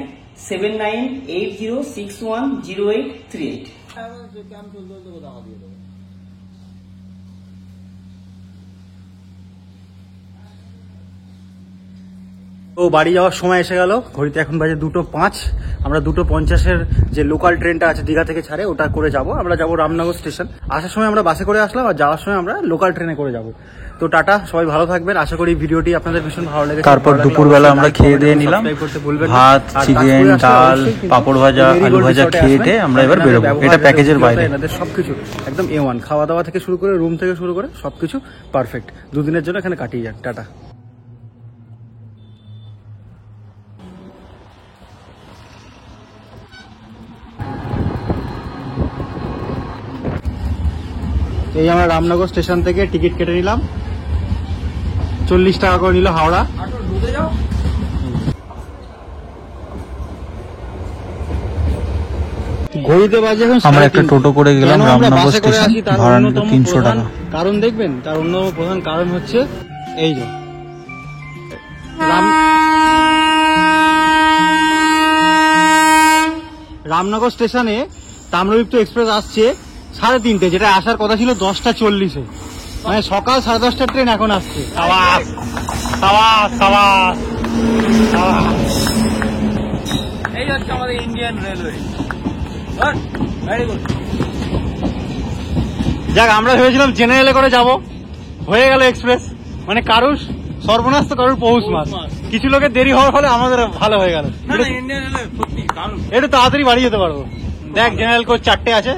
Speaker 5: 7980610838।
Speaker 1: তো বাড়ি যাওয়ার সময় এসে গেল, ঘড়িতে এখন বাজে 2:05। আমরা 2:50-এর যে লোকাল ট্রেনটা আছে দীঘা থেকে ছাড়ে, ওটা করে যাব। আমরা যাব রামনগর স্টেশন। আসার সময় আমরা বাসে করে আসলাম, আর যাওয়ার সময় আমরা লোকাল ট্রেনে করে যাব। তো টাটা, সবাই ভালো থাকবেন। আশা করি ভিডিওটি আপনাদের ভীষণ ভালো লেগেছে।
Speaker 6: তারপর দুপুরবেলা আমরা খেয়ে দিয়ে নিলাম, ভাত, চিকেন, ডাল, পাপড় ভাজা, আলু ভাজা খেয়ে আমরা এবার বেরোবো। এটা প্যাকেজের বাইরে।
Speaker 1: এনাদের সবকিছু একদম A1, খাওয়া দাওয়া থেকে শুরু করে, রুম থেকে শুরু করে সবকিছু পারফেক্ট। দুদিনের জন্য এখানে কাটিয়ে যান। টাটা। এই আমরা রামনগর স্টেশন থেকে টিকিট কেটে নিলাম, 40 টাকা করে নিল হাওড়া। ঘড়িতে বাজে এখন
Speaker 6: আমরা একটা টোটো করে গেলাম রামনগর স্টেশন, ভাড়া নিল 300 টাকা।
Speaker 1: কারণ দেখবেন, তার অন্য প্রধান কারণ হচ্ছে এই যে রামনগর স্টেশনে তাম্রলিপ্ত এক্সপ্রেস আসছে 3:30, যেটা আসার কথা ছিল 10:40-এ, মানে সকাল 10:30টার ট্রেন এখন আসছে। সাবাস সাবাস সাবাস।
Speaker 3: এই হচ্ছে আমাদের ইন্ডিয়ান রেলওয়ে। Very good.
Speaker 1: যাক, আমরা ভেবেছিলাম জেনারেলে করে যাব, হয়ে গেল এক্সপ্রেস। মানে কারুর সর্বনাশ তো কারুর পৌষ মাস। কিছু লোকের দেরি হওয়ার ফলে আমাদের ভালো হয়ে গেল।
Speaker 3: না ইন্ডিয়ান রেলওয়ে সত্যি কারণ
Speaker 1: একটু তাড়াতাড়ি বাড়ি যেতে পারবো। দেখ, জেনারেল কোচ 4টে আছে,